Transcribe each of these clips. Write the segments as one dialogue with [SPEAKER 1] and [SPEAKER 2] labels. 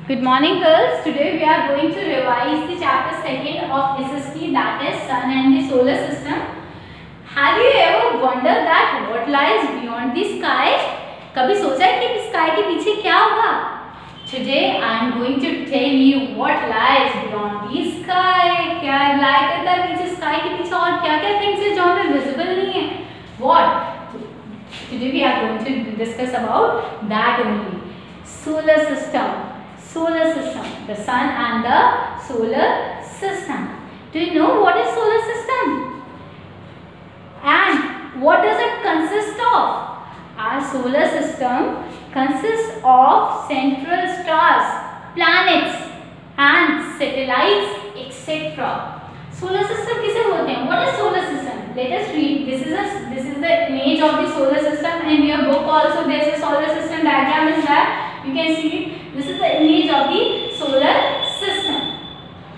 [SPEAKER 1] Good morning girls. Today we are going to revise the chapter 2nd of SST, that is Sun and the Solar System. Have you ever wondered that what lies beyond the sky? कभी सोचा है कि sky के पीछे क्या होगा? Today I am going to tell you what lies beyond the sky. क्या lie करता है पीछे sky के पीछे और क्या-क्या things है जो हमें visible नहीं है? What? Today we are going to discuss about that only. Solar system. Solar system, the sun and the solar system. Do you know what is solar system? And what does it consist of? Our solar system consists of central stars, planets and satellites, etc. Solar system किसे बोलते हैं? What is solar system? Let us read. This is the image of the solar system, and in your book also there is a solar system diagram is there. You can see it. This is the image of the solar system.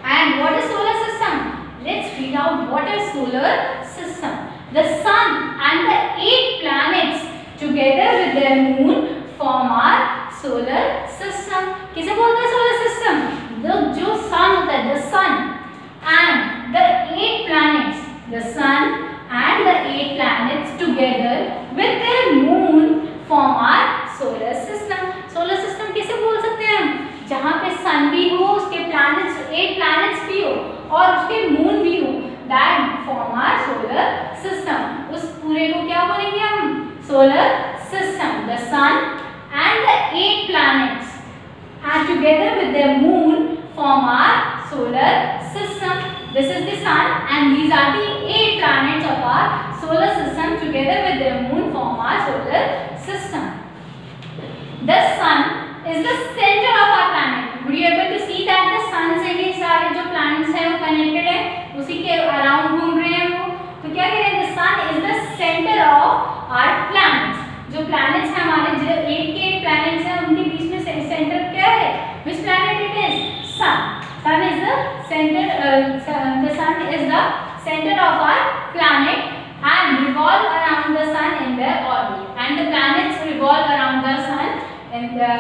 [SPEAKER 1] And what is solar system? Let's read out what is solar system. The sun and the 8 planets together with their moon form our solar system. किसे बोलते हैं solar system? जो sun होता है, the sun and the 8 planets, the sun and the 8 planets together with their moon form our solar system. Solar system किसे बोल सकते हैं हम? जहाँ पे सन भी हो, उसके प्लैनेट्स 8 प्लैनेट्स भी हो और उसके मून भी हो, that form our solar system. उस पूरे को क्या बोलेंगे हम? Solar system. The sun and the 8 planets and together with their moon form our solar system. This is the sun and these are the 8 planets of our solar system. Together with their moon form our solar system. The sun is the center of our planet. Would you able to see that the sun से ही सारे जो planets हैं वो connected है, उसी के around घूम रहे हैं वो. तो क्या कह रहे हैं? The sun is the center of our planets. जो planets हैं हमारे, जो 8 के 8 planets हैं, उनके बीच में center क्या है? Which planet it is? Sun. Sun is the center. The sun is the center of our planet and revolve around the sun in their orbit. And the planets revolve around the sun in their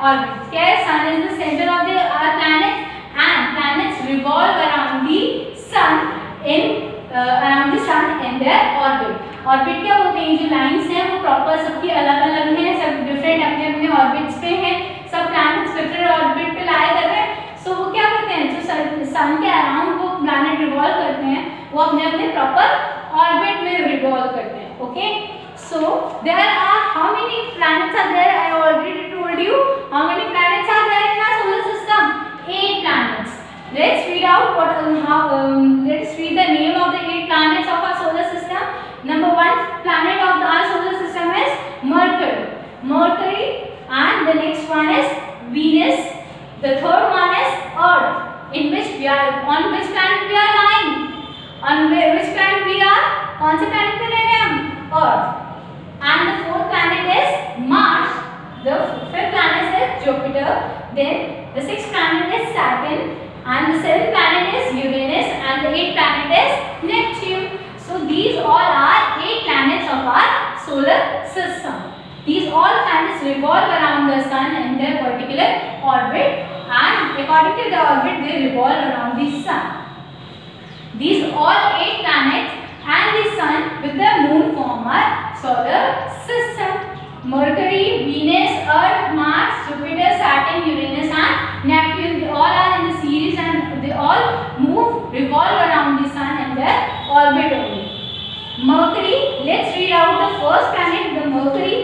[SPEAKER 1] orbit. क्या है? Sun is the center of our planets and planets revolve around the sun in their orbit. Orbit क्या होते हैं? जो lines हैं वो proper सबकी अलग-अलग हैं, सब different अपने-अपने orbits पे हैं, सब planets different orbit पे lie कर रहे हैं. So वो क्या करते हैं? जो sun के around वो planet revolve करते हैं, वो अपने-अपने proper orbit में revolve करते हैं. Okay? So there are how many planets are there? I already told you. How many planets are there in our solar system? 8 planets. Let's read out let's read the name of the 8 planets of our solar system. Number 1 planet of our solar system is Mercury. Mercury, and the next one is Venus. The third one is Earth. On which planet we are lying? On which planet we are? कौन से planet पे रह रहे हैं हम? Earth. And the fourth planet is Mars. The fifth planet is Jupiter. Then the sixth planet is Saturn. And the seventh planet is Uranus. And the eighth planet is Neptune. So these all are 8 planets of our solar system. These all planets revolve around the sun in their particular orbit. And according to the orbit, they revolve around the sun. These all 8 planets and the sun with the moon form our solar system. Mercury, Venus, Earth, Mars, Jupiter, Saturn, Uranus and Neptune. They all are in the series and they all revolve around the sun in their orbit only. Mercury, let's read out the first planet, the Mercury.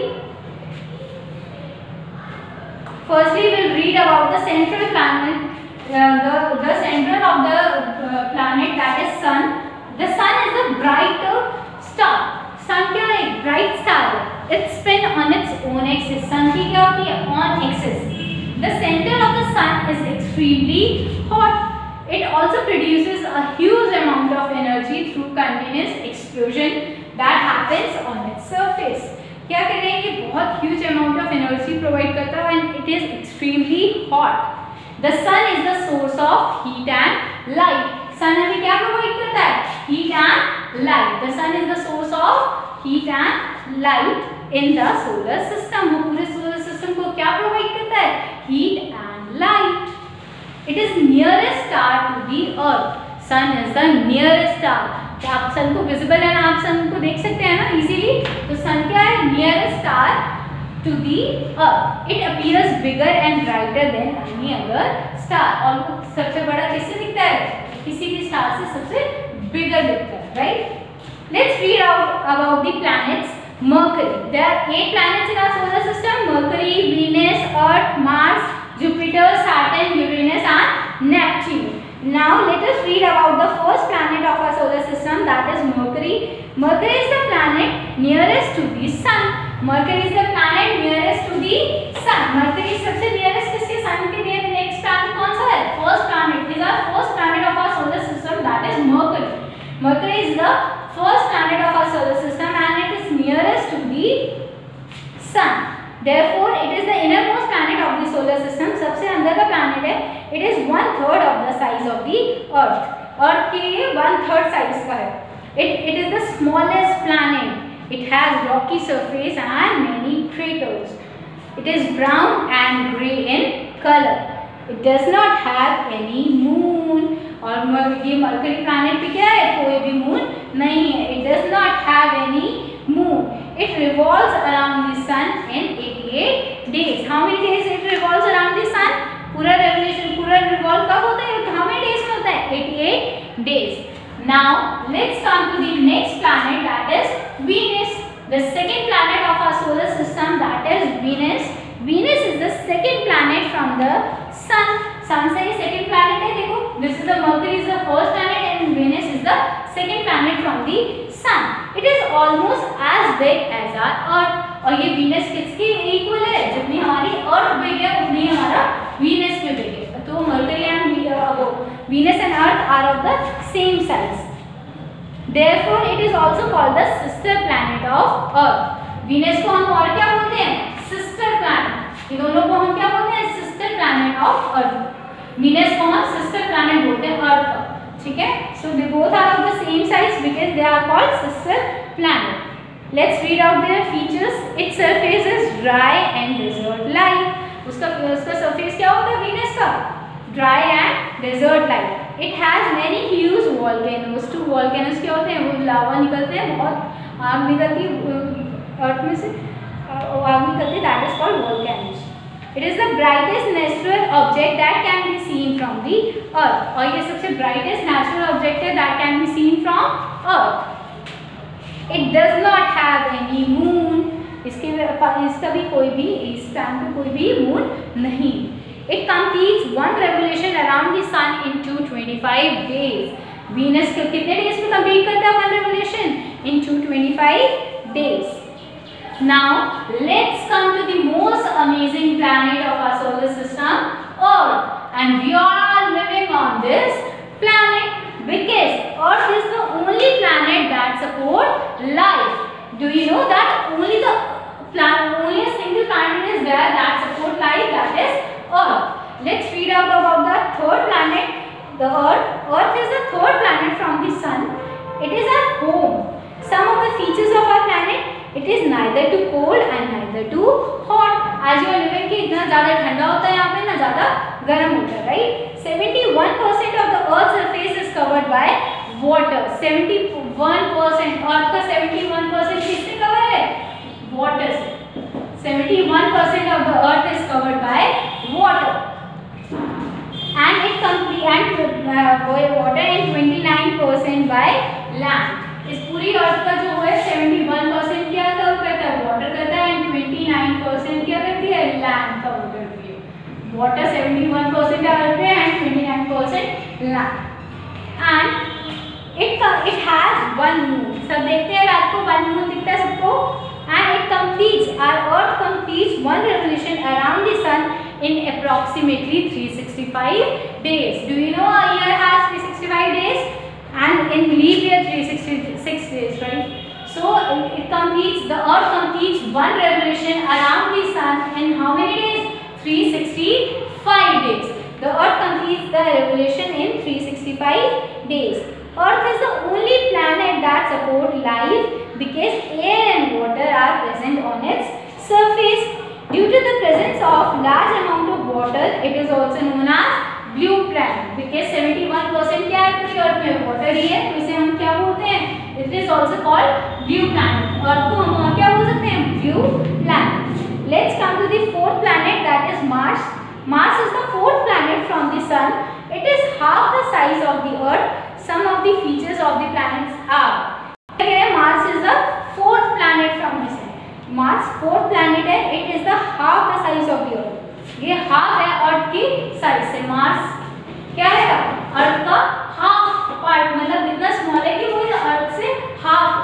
[SPEAKER 1] Firstly, we'll read about the central planet, the center of the planet, that is sun. The sun is a bright star. Sun क्या है? Bright star. It spin on its own axis. Sun की क्या होती है? On axis. The center of the sun is extremely hot. It also produces a huge amount of energy through continuous explosion that happens on its surface. क्या कर रहे हैं? ये बहुत huge amount of energy provide करता है and it is extremely hot. The sun is the source of heat and light. Sun हमें क्या provide करता है? Heat and light. The sun is the source of heat and light in the solar system. वो पूरे solar system को क्या provide करता है? Heat It is nearest star to the Earth. Sun is the nearest star. तो आप सन को visible है ना, आप सन को देख सकते हैं ना इजीली. तो सन क्या है? Nearest star to the Earth. It appears bigger and brighter than any other star. और सबसे बड़ा किससे दिखता है? किसी भी स्टार से सबसे bigger दिखता है, right? Let's read out about the planets. Mercury. There are 8 planets in our solar system: Mercury, Venus, Earth, Mars, Jupiter, Saturn, Uranus, and Neptune. Now let us read about the first planet of our solar system, that is Mercury. Mercury is the planet nearest to the Sun. Mercury is the planet nearest to the Sun. Mercury सबसे nearest किसके sun के लिए? Next planet कौन सा है? First planet is our first planet of our solar system, that is Mercury. Mercury is the first planet of our solar system and it is nearest to the Sun. Therefore, it is the innermost planet of the solar system. सबसे अंदर का planet है. It is 1/3 of the size of the Earth. Earth के लिए 1/3 size का है. It is the smallest planet. It has rocky surface and many craters. It is brown and grey in color. It does not have any moon. और ये mercury planet पे क्या है? कोई भी moon नहीं है. It does not have any moon. It revolves around the sun in 88 days. How many days it revolves around the sun? पूरा revolution, पूरा revolve कब होता है? How many days में होता है? 88 days. Now let's come to the next planet, that is Venus, the second planet of our solar system, that is Venus. Venus is the second planet from the Sun. Sun से ही second planet है. देखो, this is the Mercury is the first planet and Venus is the second planet from the Sun. It is almost as big as our Earth. और ये Venus किसके equal है? जितनी हमारी Earth big है उतनी हमारा Venus भी big है. तो Mercury and Venus and Earth are of the same size. Therefore, it is also called the sister planet of Earth. Venus को हम और क्या बोलते हैं? Sister planet. ये दोनों को हम क्या बोलते हैं? Sister planet of Earth. Venus को हम sister planet बोलते हैं Earth का. ठीक है? So they both are of the same size because they are called sister planet. Let's read out their features. Its surface is dry and desert-like. उसका surface क्या होता है Venus का? Dry and desert-like. It has many huge volcanoes. 2 volcanoes क्या होते हैं? वो लावा निकलते हैं, बहुत आग निकलती है अर्थ में से, आग निकलती है. That is called volcanoes. It is the brightest natural object that can be seen from the Earth. और ये सबसे brightest natural object है that can be seen from Earth. It does not have any moon. इसका भी कोई भी इस plan पे कोई भी मून नहीं. It completes one revolution around the sun in 225 days. Venus को कितने डेज में कंप्लीट करता है one revolution? In 225 days. Now let's come to the most amazing planet of our solar system, Earth. And we are living on this planet because Earth is the only planet that supports life. Do you know that only a single planet is there that supports life, that is Earth. Let's read out about the third planet, the Earth. Earth is the third planet from the Sun. It is our home. Some of the features of our planet: it is neither too cold and neither too hot. As you are living कि इतना ज़्यादा ठंडा होता है यहाँ पे, ना ज़्यादा गर्म होता है, right? 71% of the Earth's surface is covered by water. 71%. Earth का 71% किससे cover है? Water से. 71% of the Earth is covered by water. And it water and 29% by land. इस पूरी अर्थ का जो है 71% क्या कवर करता है? वाटर करता है. एंड 29% क्या करती है? लैंड कवर करती है. वाटर 71% अर्थ पे and 29% land. And it has one moon. सब देखते हैं रात को one moon दिखता है सबको. And our Earth completes one revolution around the sun in approximately 365 days. Do you know a year has 365 days? And in leap year 366 days, right? So the Earth completes one revolution around the sun in how many days? 365 days. The Earth completes the revolution in 365 days. Earth is the only planet that supports life because air and water are present on its surface. Due to the presence of large amount of water, it is also known as blue planet because 71% क्या है पूरी अर्थ में, water ही है, तो इसे हम क्या बोलते हैं, it is also called blue planet. Earth को हम क्या बोल सकते हैं, blue planet. Let's come to the fourth planet that is Mars. Mars is the fourth planet from the sun. It is half the size of the earth. Some of the features of the planets are, Mars is the fourth planet from the sun. Mars fourth planet है, it is the half the size of the earth. ये half है अर्थ की size से। Mars क्या है, अर्थ का half part, मतलब इतना स्मॉल है कि वो अर्थ से half.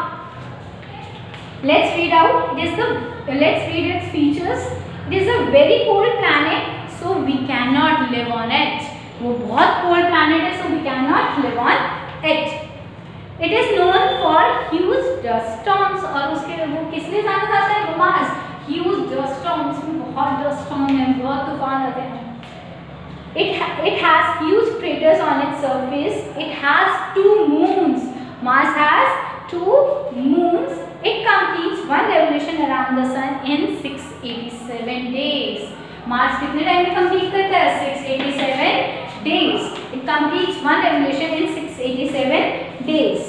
[SPEAKER 1] Let's read out. Let's read its features. It is a very cold planet. So we cannot live on it. वो बहुत cold planet है, so we cannot live on it. It is known for huge dust storms. और उसके वो किस लिए जाना जाता है, मार्स, huge dust storms, में बहुत dust storm है, बहुत तूफान आते हैं। It has huge craters on its surface. It has 2 moons. Mars has 2 moons. It completes one revolution around the sun in 687 days. Mars कितने टाइम में कंप्लीट करता है, 687 days. It completes one revolution in 687 days.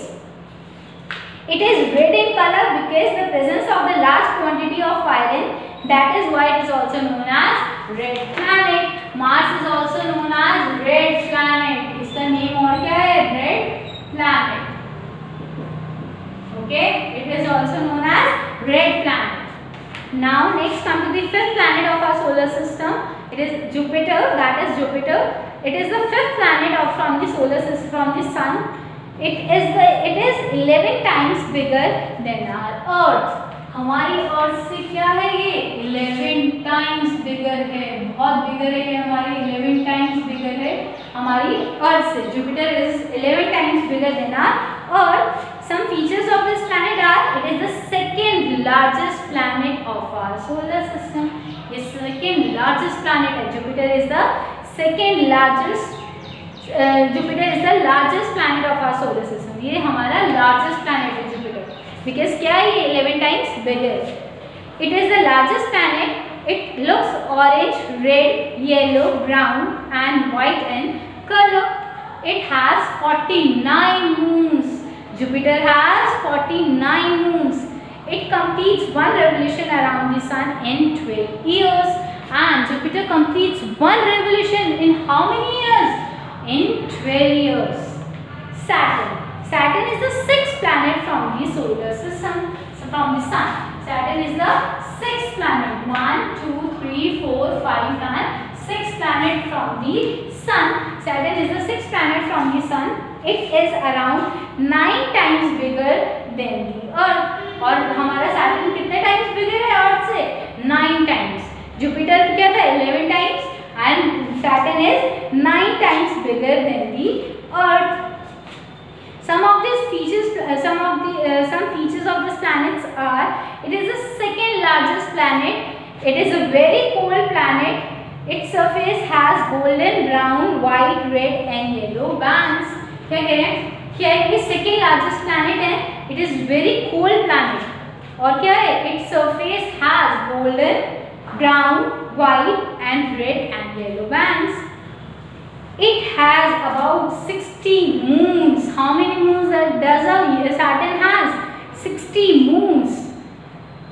[SPEAKER 1] It is red in color because the presence of the large quantity of iron. That is why it is also known as red planet. Mars is also known as red planet. इसका name और क्या है, red planet. Okay, it is also known as red planet. Now next come to the fifth planet of our solar system. It is Jupiter. That is Jupiter. It is the fifth planet from the solar system, from the sun. It is 11 times bigger than our Earth. हमारी अर्थ से क्या है, ये 11 times bigger है, बहुत bigger है ये हमारी, 11 times bigger है हमारी अर्थ से। Jupiter is 11 times bigger than our Earth. Some features of this planet are, it is the second largest planet of our solar system. ये second largest planet है, Jupiter is the second largest, Jupiter is the largest planet of our solar system. ये हमारा largest planet है Jupiter, because क्या है ये 11 times bigger. It is the largest planet. It looks orange, red, yellow, brown and white in color. It has 49 moons. Jupiter has 49 moons. It completes one revolution around the sun in 12 years. And Jupiter completes one revolution in how many years? In 12 years. Saturn. Saturn is the sixth planet from the solar system, from the sun. Saturn is the sixth planet. 1, 2, 3, 4, 5 and 6th planet from the sun. Saturn is the sixth planet from the sun. It is around 9 times bigger than the Earth. और हमारा Saturn कितने times bigger है Earth से? 9 times. Jupiter क्या था? 11 times and Saturn is 9 times bigger than the Earth. Some of these features, some features of this planets are: it is the second largest planet. It is a very cold planet. Its surface has golden, brown, white, red and yellow bands. क्या कह रहे हैं? क्या है? ये second largest planet है. It is very cold planet. और क्या है? Its surface has golden, brown, white and red and yellow bands. It has about 60 moons. How many moons does Saturn has? 60 moons.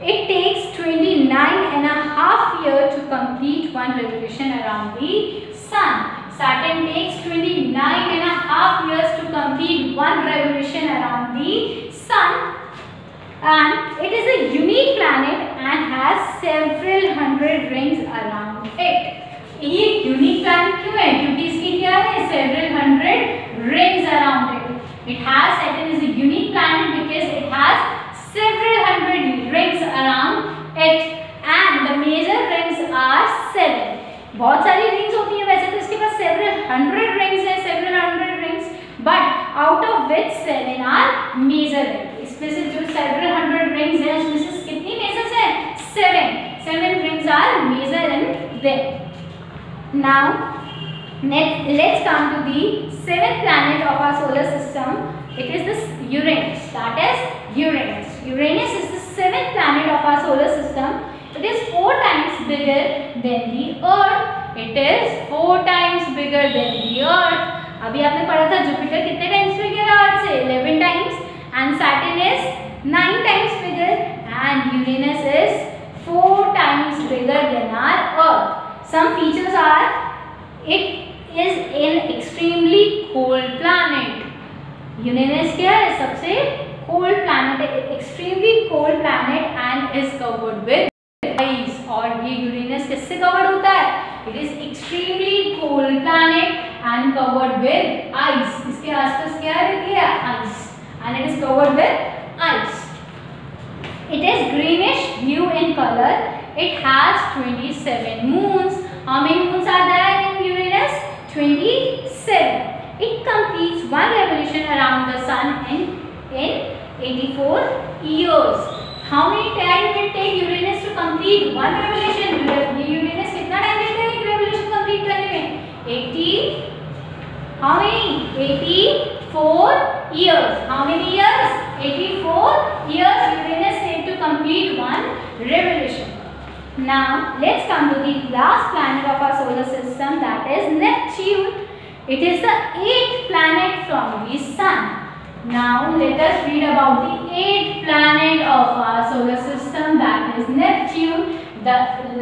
[SPEAKER 1] It takes 29.5 years to complete one revolution around the sun. Saturn takes 29.5 years to complete one revolution around the sun. And it is a unique planet and has several hundred rings around it. ये unique planet क्यों है? क्योंकि इसकी क्या है? several hundred rings around it. It has, Saturn is a unique planet because it has several hundred rings around it, and the major rings are 7. बहुत सारी rings होती है वैसे तो इसके पास several hundred rings है, several hundred rings, but out of which 7 are major rings. इसमें से जो several hundred rings है उसमें से कितनी major है? 7 rings are major in them. Now let's come to the 7th planet of our solar system. It is this Uranus. That is Uranus. Uranus is the 7th planet of our solar system. It is 4 times bigger than the Earth. It is 4 times bigger than the earth. अभी आपने पढ़ा था Jupiter कितने times bigger है earth से? 11 times. And Saturn is 9 times bigger and Uranus is 4 times bigger than our earth. Some features are it is an extremely cold planet. Uranus क्या है? सबसे cold planet है, extremely cold planet and is covered with ice. और ये Uranus किससे covered होता है? It is extremely cold planet and covered with ice. इसके आसपास क्या रहती है? Ice. And it is covered with ice. It is greenish blue in color. It has 27 moons. How many moons are there in Uranus? 27. It completes one revolution around the sun in 84 years. How many time will it take Uranus to complete one revolution? Uranus कितना time लेता है एक revolution complete करने में? 80. How many? 84 years. How many years? 84 years Uranus take to complete one revolution. Now let's come to the last planet of our solar system, that is Neptune. It is the 8th planet from the sun. Now let us read about the 8th planet of our solar system, that is Neptune, the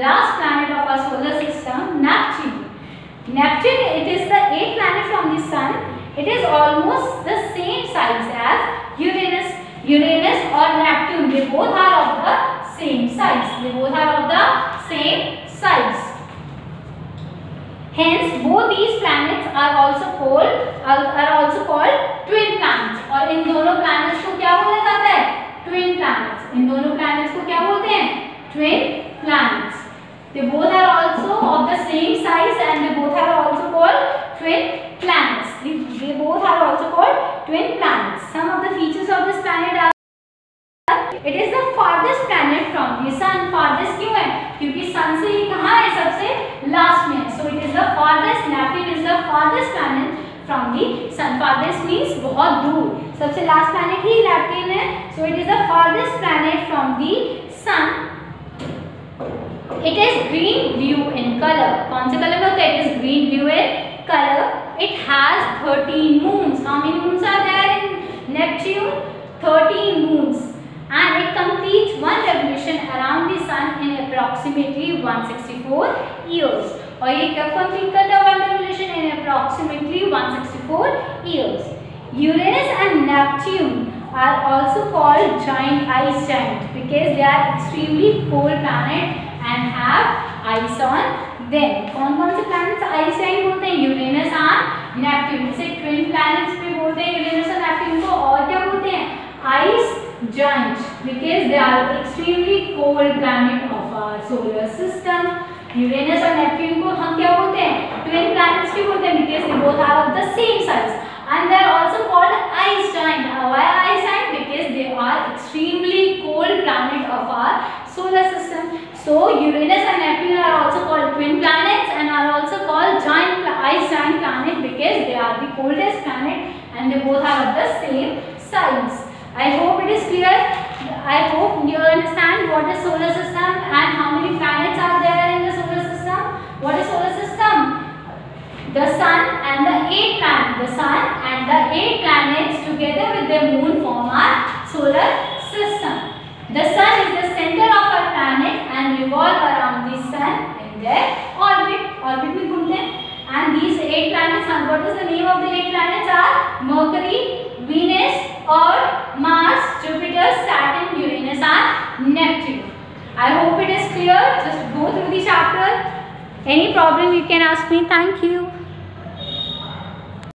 [SPEAKER 1] last planet of our solar system, Neptune. Neptune, it is the 8th planet from the sun. It is almost the same size as Uranus. Uranus or Neptune, they both are of the same size. They both are of the same size. Hence, both these planets are also called twin planets. और इन दोनों planets को क्या बोला जाता है? Twin planets. इन दोनों planets को क्या बोलते हैं? Twin planets. They both are also of the same size and they both are also called twin planets. They both are also called twin planets. Some of the features of this planet are: it is the farthest planet from the sun. farthest क्यों है? क्योंकि sun से ये कहाँ है? सबसे last में है. So it is the farthest. Neptune is the farthest planet from the sun. Farthest means बहुत दूर. सबसे last planet ही Neptune है. So it is the farthest planet from the sun. It is green blue in color. कौन से colour में होता है? It is green blue in color. It has 13 moons. How many moons are there in Neptune? 13 moons. And it completes one revolution around the sun in approximately 164 years. और ये कब complete करता है one revolution? In approximately 164 years. Uranus and Neptune are also called giant ice giants because they are extremely cold planet and have ice on them. कौन-कौन से planets ice giant बोलते हैं? Uranus and Neptune. इसे twin planets भी बोलते हैं Uranus और Neptune को. और क्या बोलते हैं? Ice giants because they are extremely cold planet of our solar system. Uranus और Neptune को हम क्या बोलते हैं? Twin planets क्यों बोलते हैं? Because they both are of the same size and they are also called ice giant. Why ice giant? Because they are extremely cold planet of our solar system. So Uranus and Neptune are also called twin planets and are also called ice giant planet because they are the coldest planet and they both are of the same size. I hope it is clear. I hope you understand what is solar system and how many planets are there in the solar system. What is solar system? The sun and the 8 planets. The sun and the 8 planets together with their moon form our solar system. The sun is the center of our planet and revolve around the sun in their orbit. Orbit में घूमते हैं. And these 8 planets are, what is the name of the 8 planets are? Mercury, Venus, Earth, Mars, Jupiter, Saturn, Uranus and Neptune. I hope it is clear. Just go through the chapter. Any problem you can ask me. Thank you.